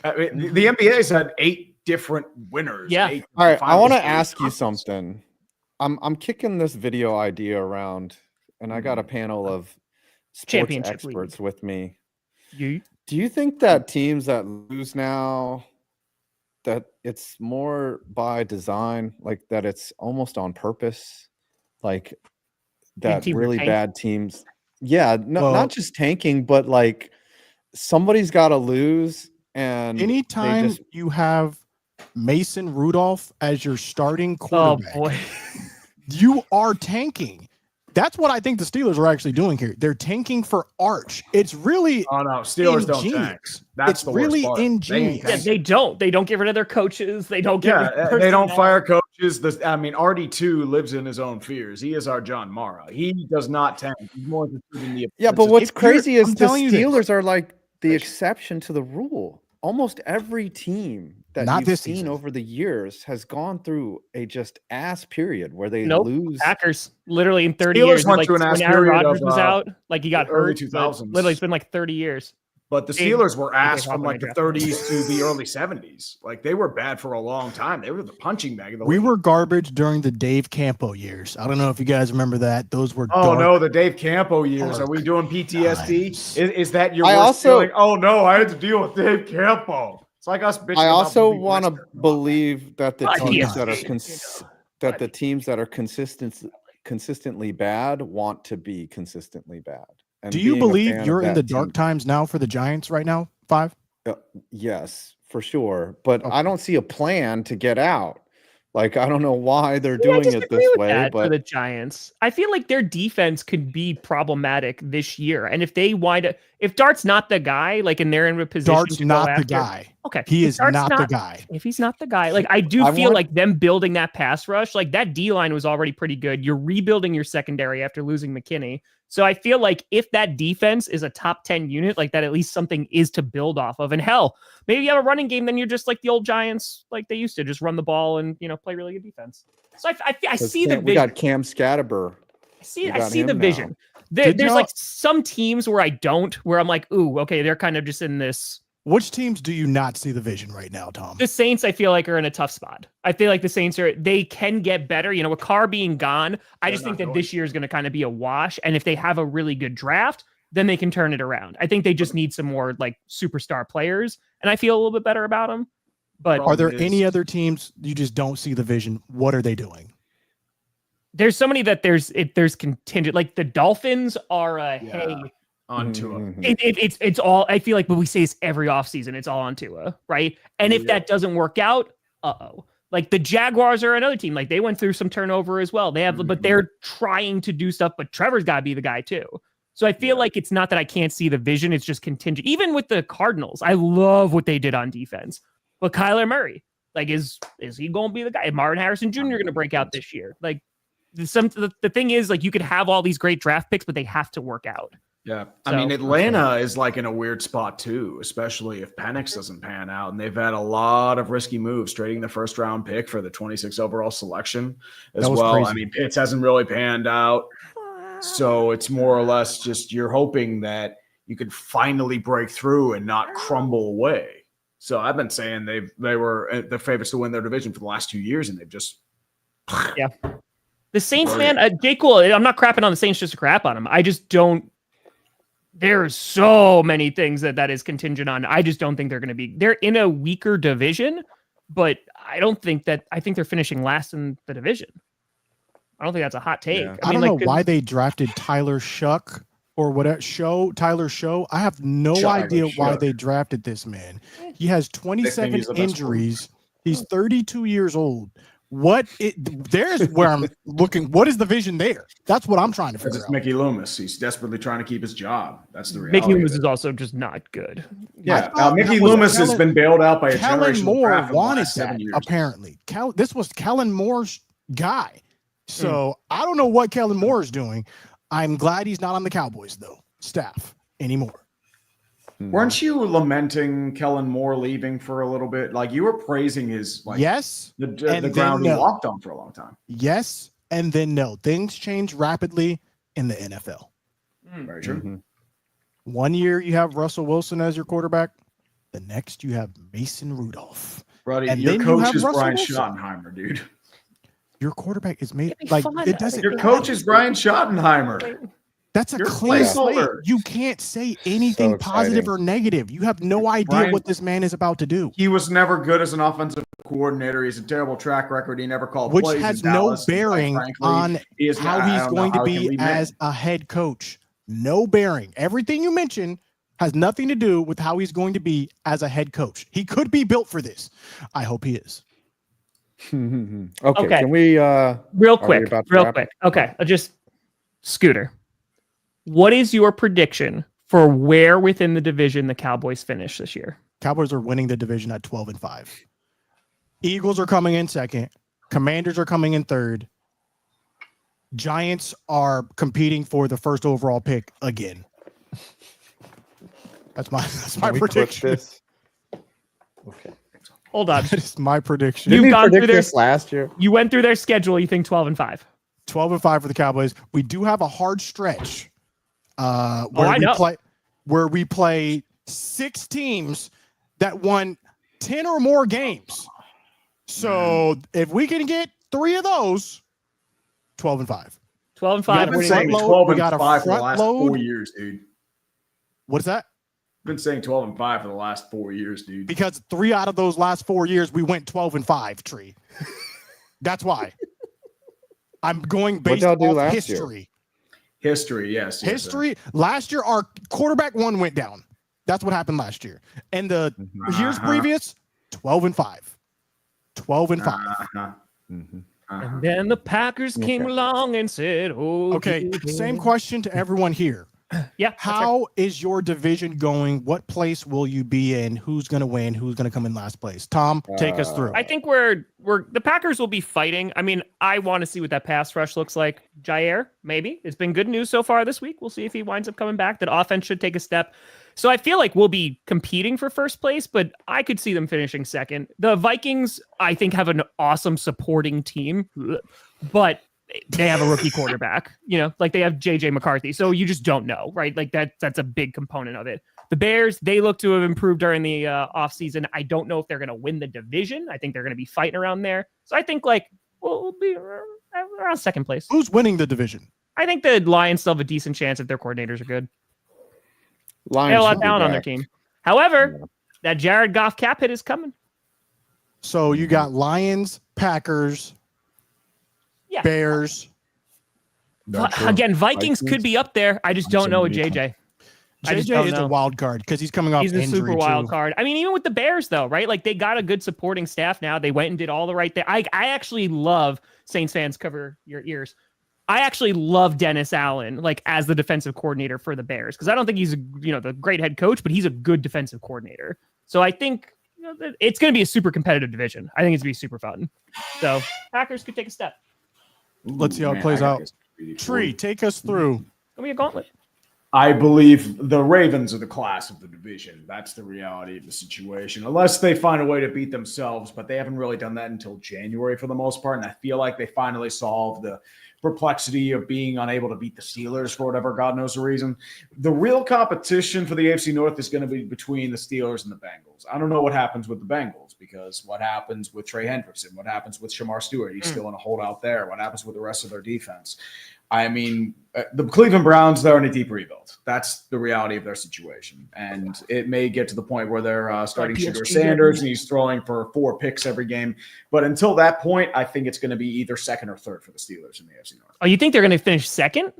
I mean, the NBA's had 8 different winners. Yeah. All right. I want to ask you something. I'm kicking this video idea around, and I got a panel of sports experts with me. Do you think that teams that lose now, that it's more by design, like that it's almost on purpose, like that really bad teams? Yeah, no, not just tanking, but like somebody's got to lose. And anytime you have Mason Rudolph as your starting quarterback, oh boy, you are tanking. That's what I think the Steelers are actually doing here. They're tanking for Arch. It's really Steelers don't tank. That's the really worst part. ingenious. They don't get rid of their coaches. They don't they don't fire coaches. RD2 lives in his own fears. He is our John Mara. He does not tank. He's more interested in the but what's crazy is the Steelers are like the exception to the rule. Almost every team that you've seen over the years has gone through a just ass period where they lose. Packers literally in 30 years. Went through an ass when Aaron period Rodgers was out, like he got early hurt. 2000s. Literally, it's been like 30 years. But the Steelers were ass from like the 30s to the early 70s. Like they were bad for a long time. They were the punching bag of the league. We were garbage during the Dave Campo years. I don't know if you guys remember that. Those were the Dave Campo years. Are we doing PTSD? Is that your worst feeling? Oh no, I had to deal with Dave Campo. It's like us bitching. I also want to believe that the teams that are consistently bad want to be consistently bad. And do you believe you're in the dark times now for the Giants right now, 5? Yes, for sure. But I don't see a plan to get out. Like, I don't know why they're doing it this way. But for the Giants, I feel like their defense could be problematic this year. And if they if Dart's not the guy, like, and they're in a position Dart's not the guy. Okay. He is not the guy. If he's not the guy, like, I do feel like them building that pass rush, like that D line was already pretty good. You're rebuilding your secondary after losing McKinney. So I feel like if that defense is a top 10 unit, like that, at least something is to build off of. And hell, maybe you have a running game, then you're just like the old Giants, like they used to just run the ball and, play really good defense. So I see the vision. We got Cam Scatterber. I see the vision. There's like some teams where I'm like, ooh, okay, they're kind of just in this Which teams do you not see the vision right now, Tom? The Saints, I feel like, are in a tough spot. I feel like the Saints they can get better. You know, with Carr being gone, I just think that this year is going to kind of be a wash. And if they have a really good draft, then they can turn it around. I think they just need some more like superstar players, and I feel a little bit better about them. But are there any other teams you just don't see the vision? What are they doing? There's so many that there's contingent. Like the Dolphins are on Tua. It's all, I feel like when we say this every offseason, it's all on Tua, right? And if that doesn't work out, like the Jaguars are another team. Like they went through some turnover as well. They have, but they're trying to do stuff, but Trevor's got to be the guy too. So I feel like it's not that I can't see the vision. It's just contingent. Even with the Cardinals, I love what they did on defense. But Kyler Murray, like, is he going to be the guy? Martin Harrison Jr. going to break out this year? Like, the thing is, like, you could have all these great draft picks, but they have to work out. Yeah. I mean, Atlanta is like in a weird spot too, especially if Penix doesn't pan out. And they've had a lot of risky moves, trading the first round pick for the 26th overall selection as well. Crazy. I mean, Pitts hasn't really panned out. So it's more or less just you're hoping that you can finally break through and not crumble away. So I've been saying they were the favorites to win their division for the last 2 years, and they've just The Saints, man, Jay Cool. I'm not crapping on the Saints just to crap on them. I just don't. There's so many things that is contingent on. I just don't think they're going to be. They're in a weaker division, but I think they're finishing last in the division. I don't think that's a hot take. Yeah. I don't know why they drafted Tyler Shuck or whatever Tyler Show. I have no idea why they drafted this man. He has 27 injuries. He's 32 years old. There's where I'm looking. What is the vision there? That's what I'm trying to figure out. Mickey Loomis. He's desperately trying to keep his job. That's the reality. Mickey Loomis is also just not good. Yeah, Mickey Loomis has been bailed out by a Kellen Moore wanted that, 7 years. apparently. This was Kellen Moore's guy. So I don't know what Kellen Moore is doing. I'm glad he's not on the Cowboys, though, staff anymore. Weren't you lamenting Kellen Moore leaving for a little bit? Like you were praising his the ground he walked on for a long time. Yes, and then no. Things change rapidly in the NFL. Very true. Mm-hmm. 1 year you have Russell Wilson as your quarterback. The next you have Mason Rudolph. Buddy, and your coach is Brian Wilson. Schottenheimer, dude. Your quarterback is made like it doesn't. Your coach is Brian Schottenheimer. That's a clean slate. You can't say anything positive or negative. You have no idea what this man is about to do. He was never good as an offensive coordinator. He's a terrible track record. He never called plays. Which has no bearing on how he's going to be as a head coach. No bearing. Everything you mentioned has nothing to do with how he's going to be as a head coach. He could be built for this. I hope he is. Okay. Can we real quick. Okay. Just Scooter. What is your prediction for where within the division the Cowboys finish this year? Cowboys are winning the division at 12-5. Eagles are coming in second. Commanders are coming in third. Giants are competing for the first overall pick again. That's my prediction. Okay. Hold on. That is my prediction. You've gone through this last year. You went through their schedule. You think 12-5. 12-5 for the Cowboys. We do have a hard stretch. Where we play 6 teams that won 10 or more games. So if we can get 3 of those, 12-5. 12-5. I've been saying 12-5 for the last 4 years, dude. What's that? I've been saying 12-5 for the last 4 years, dude. Because 3 out of those last 4 years we went 12-5. Tree. That's why. I'm going based off history. History, yes. History. Last year, our quarterback 1 went down. That's what happened last year. And the years previous, 12-5. 12-5. And then the Packers came along and said, "Oh, okay." Same question to everyone here. Yeah. How is your division going? What place will you be in? Who's going to win? Who's going to come in last place? Tom, take us through. I think the Packers will be fighting. I mean, I want to see what that pass rush looks like. Jair, maybe. It's been good news so far this week. We'll see if he winds up coming back. That offense should take a step. So I feel like we'll be competing for first place, but I could see them finishing second. The Vikings, I think, have an awesome supporting team, but they have a rookie quarterback, like they have JJ McCarthy. So you just don't know, right? Like that's a big component of it. The Bears, they look to have improved during the offseason. I don't know if they're going to win the division. I think they're going to be fighting around there. So I think we'll be around second place. Who's winning the division? I think the Lions still have a decent chance if their coordinators are good. Lions they have a lot down on their team. However, that Jared Goff cap hit is coming. So you got Lions, Packers, Bears. Again, Vikings could be up there. I just don't know with JJ. JJ is a wild card because he's coming off injury. He's a super wild card. I mean, even with the Bears, though, right? Like, they got a good supporting staff now. They went and did all the right thing. I actually love, Saints fans, cover your ears. I actually love Dennis Allen, like, as the defensive coordinator for the Bears, because I don't think he's the great head coach, but he's a good defensive coordinator. So I think it's going to be a super competitive division. I think it's going to be super fun. So Packers could take a step. Let's see how it plays out. Tree, take us through. It's going to be a gauntlet. I believe the Ravens are the class of the division. That's the reality of the situation. Unless they find a way to beat themselves, but they haven't really done that until January for the most part. And I feel like they finally solved the perplexity of being unable to beat the Steelers for whatever God knows the reason. The real competition for the AFC North is going to be between the Steelers and the Bengals. I don't know what happens with the Bengals, because what happens with Trey Hendrickson? What happens with Shamar Stewart? He's still in a holdout there. What happens with the rest of their defense? I mean, the Cleveland Browns, they're in a deep rebuild. That's the reality of their situation. And it may get to the point where they're starting Shedeur Sanders and he's throwing for 4 picks every game. But until that point, I think it's going to be either second or third for the Steelers in the AFC North. Oh, you think they're going to finish second?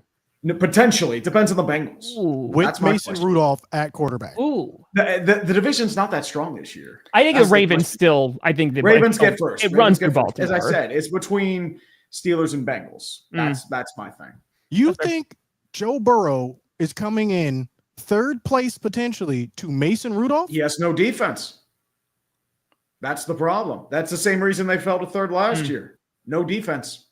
No, potentially. It depends on the Bengals. With Mason Rudolph at quarterback. Ooh. The division's not that strong this year. I think the Ravens still, the Ravens get first. It runs through Baltimore. As I said, it's between Steelers and Bengals. That's my thing. You think Joe Burrow is coming in third place potentially to Mason Rudolph? He has no defense. That's the problem. That's the same reason they fell to third last year. No defense.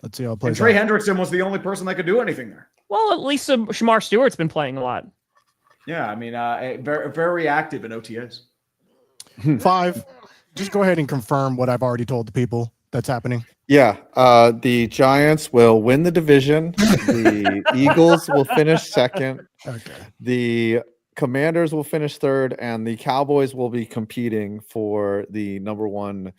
Let's see how it plays. And Trey Hendrickson was the only person that could do anything there. Well, at least Shamar Stewart's been playing a lot. Yeah, I mean, very, very active in OTAs. 5. Just go ahead and confirm what I've already told the people that's happening. Yeah, the Giants will win the division. The Eagles will finish second. Okay. The Commanders will finish third, and the Cowboys will be competing for the number 1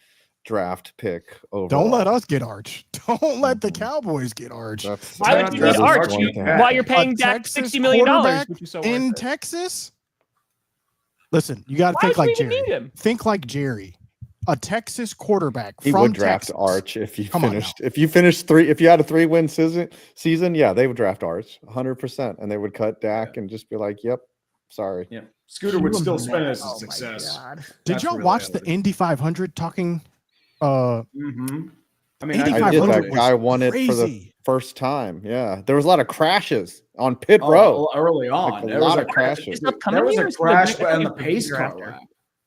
draft pick overall. Don't let us get Arch. Don't let the Cowboys get Arch. Why would you need Arch? While you're paying Dak $60 million in Texas? Listen, you got to think like Jerry. Think like Jerry. A Texas quarterback he from would draft Texas. Arch if you if you had a 3-win season, yeah, they would draft Arch 100%, and they would cut Dak and just be like, "Yep, sorry." Yeah, Scooter would still spin as a success. Did y'all watch the Indy 500 talking? I mean, I did. That guy won it for the first time. Yeah, there was a lot of crashes on pit row early on. There was a lot of crashes. There was a crash on the pace car lap.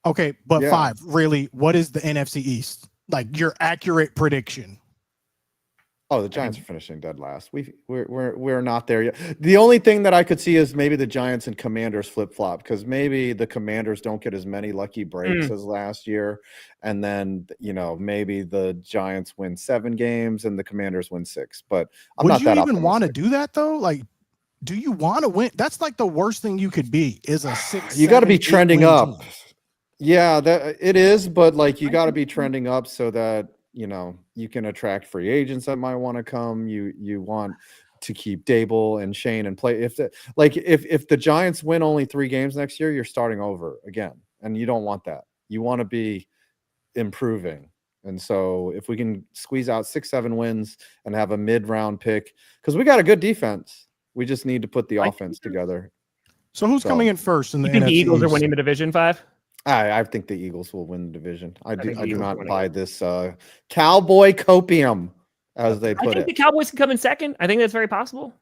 Okay, but 5, really, what is the NFC East? Like your accurate prediction? Oh, the Giants are finishing dead last. We're not there yet. The only thing that I could see is maybe the Giants and Commanders flip-flop, because maybe the Commanders don't get as many lucky breaks as last year. And then, maybe the Giants win 7 games and the Commanders win 6. But I'm not that optimistic. Would you even want to do that, though? Like, do you want to win? That's like the worst thing you could be is a 6. You got to be trending up. Team. Yeah, that it is, but like you got to be trending up so that you can attract free agents that might want to come. You want to keep Dable and Shane and play. If the Giants win only 3 games next year, you're starting over again, and you don't want that. You want to be improving, and so if we can squeeze out 6-7 wins and have a mid-round pick, because we got a good defense, we just need to put the offense together. So who's coming in first in the NFC? You think the Eagles are winning the division 5? I think the Eagles will win the division. I do not buy this cowboy copium, as they put it. I think the Cowboys can come in second. I think that's very possible.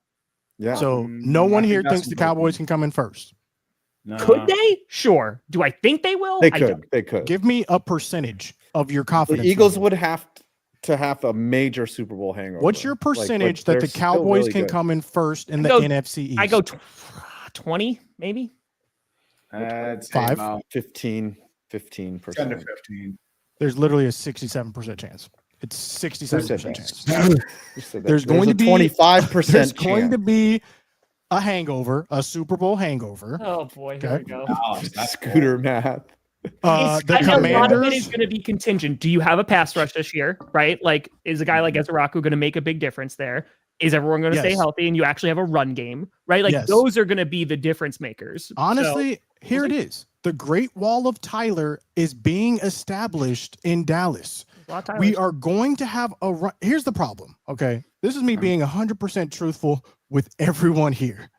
Yeah. So no one here thinks the Cowboys can come in first. No. Could they? Sure. Do I think they will? They could. They could. Give me a percentage of your confidence. The Eagles would have to have a major Super Bowl hangover. What's your percentage that the Cowboys can come in first in the NFC East? I go 20, maybe. 5, 15%. 10 to 15. There's literally a 67% chance. It's 67% chance. There's going to be 25%. There's going to be a hangover, a Super Bowl hangover. Oh boy, here we go. Oh, Scooter math. The a lot of it Commanders is going to be contingent. Do you have a pass rush this year? Right? Like, is a guy like Ezraku going to make a big difference there? Is everyone going to stay healthy and you actually have a run game? Right? Like those are going to be the difference makers. Honestly, here it is. The Great Wall of Tyler is being established in Dallas. We are going to have a run. Here's the problem. Okay. This is me being 100% truthful with everyone here.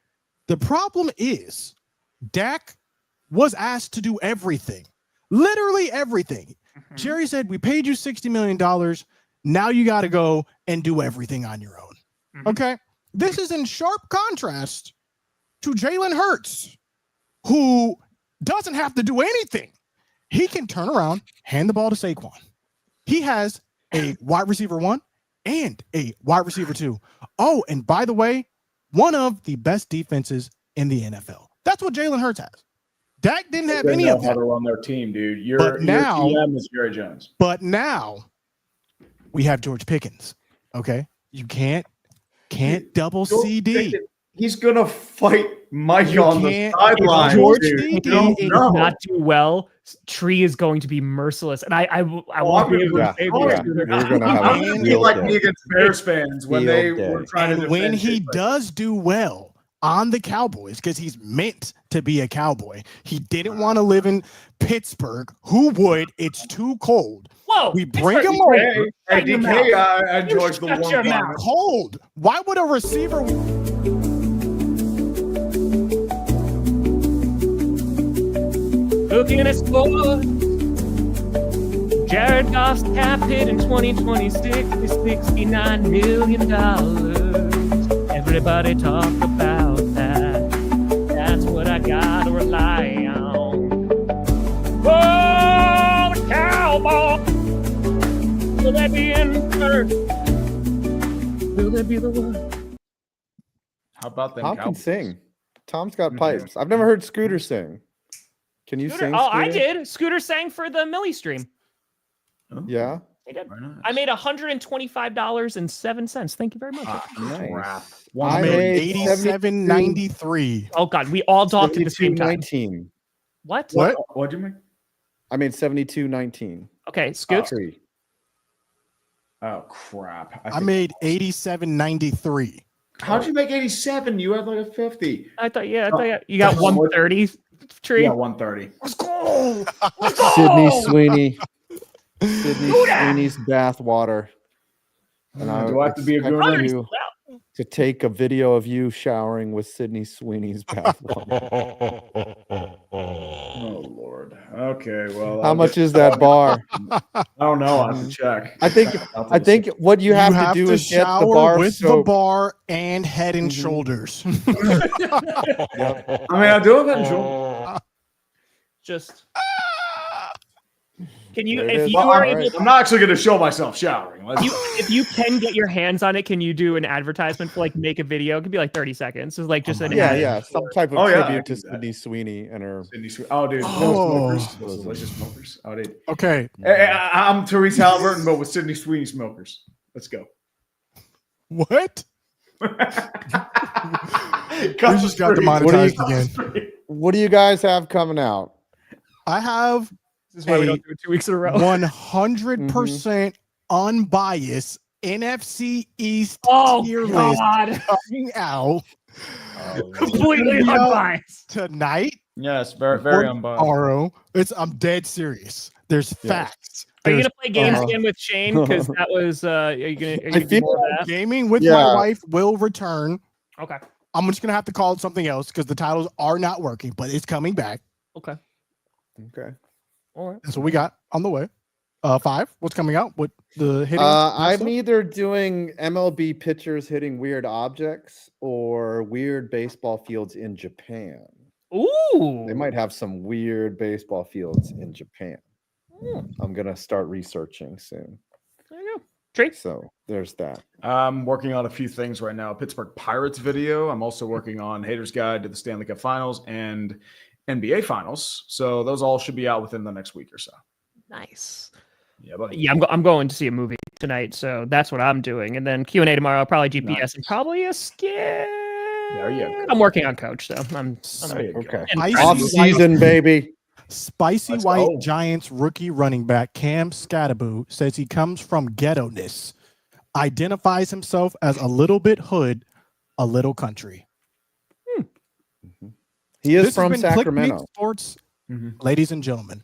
The problem is Dak was asked to do everything, literally everything. Jerry said, we paid you $60 million. Now you got to go and do everything on your own. Okay. This is in sharp contrast to Jalen Hurts, who doesn't have to do anything. He can turn around, hand the ball to Saquon. He has a wide receiver 1 and a wide receiver 2. Oh, and by the way, one of the best defenses in the NFL. That's what Jalen Hurts has. Dak didn't have any of that. How to run their team, dude. Your GM is Jerry Jones. But now we have George Pickens. Okay, you can't double CD. He's gonna fight Mike on the sideline. George Pickens did not do well. Tree is going to be merciless, and I won't be able to save you. Like me against Bears fans when they were trying to defend. When he does do well on the Cowboys, because he's meant to be a Cowboy, he didn't want to live in Pittsburgh. Who would? It's too cold. Whoa! We bring him over. Hey, DK, I enjoyed the one. Cold. Why would a receiver? Looking at scores, Jared Goff's cap hit in 2026 is $69 million. Everybody talk about that. That's what I gotta rely on. Oh, the Cowboys. Will they be in first? Will they be the one? How about them? Tom can sing. Tom's got pipes. I've never heard Scooter sing. Can you sing? Oh, Scooter? I did. Scooter sang for the Millie stream. Oh. Yeah. I did. I made $125.07. Thank you very much. Nice. I made $87.93. Oh God, we all talked at the same time. 19. What? What'd you make? I made $72.19. Okay, Scoot. Oh crap! I made $87.93. How'd you make 87? You had like a 50. I thought you got 130. Tree. Yeah, 130. Let's go. Sydney Sweeney. Sweeney's bathwater. And do I have to be a good you to take a video of you showering with Sydney Sweeney's bathwater. Oh Lord. Okay, well. How much is that bar? I don't know. I have to check. I think what you have to do is get the bar with soap. the bar and Head and Shoulders. I mean, I do have Head and Shoulders. Just. Can you, if you are able, I'm not actually going to show myself showering. If you can get your hands on it, can you do an advertisement for like make a video? It could be like 30 seconds. It's like just some type of tribute to Sydney Sweeney and her. Oh, dude, smokers, delicious smokers. Oh, dude. Okay, I'm Therese Halliburton, but with Sydney Sweeney smokers. Let's go. What? We just got demonetized again. What do you guys have coming out? I have. This is why we don't do it 2 weeks in a row. 100% unbiased NFC East tier list coming out. Completely unbiased tonight. Yes, very unbiased. Tomorrow. I'm dead serious. There's facts. Are you gonna play games again with Shane? Because that was. Are you gonna? I feel like gaming with my wife will return. Okay. I'm just gonna have to call it something else because the titles are not working, but it's coming back. Okay. All right. That's what we got on the way. 5. What's coming out? What the hitting? I'm either doing MLB pitchers hitting weird objects or weird baseball fields in Japan. Ooh. They might have some weird baseball fields in Japan. I'm gonna start researching soon. There you go. Trey. So there's that. I'm working on a few things right now. Pittsburgh Pirates video. I'm also working on Hater's Guide to the Stanley Cup Finals and NBA Finals. So those all should be out within the next week or so. Nice. Yeah, buddy. Yeah, I'm going to see a movie tonight, so that's what I'm doing. And then Q&A tomorrow, probably GPS and probably a skit. There you go. I'm working on Coach, so I'm Okay. and Off season, baby. Spicy Let's White go. Giants rookie running back Cam Scatterbo says he comes from ghetto-ness, identifies himself as a little bit hood, a little country. He is This from has been Clickbait Sacramento. Sports, ladies and gentlemen.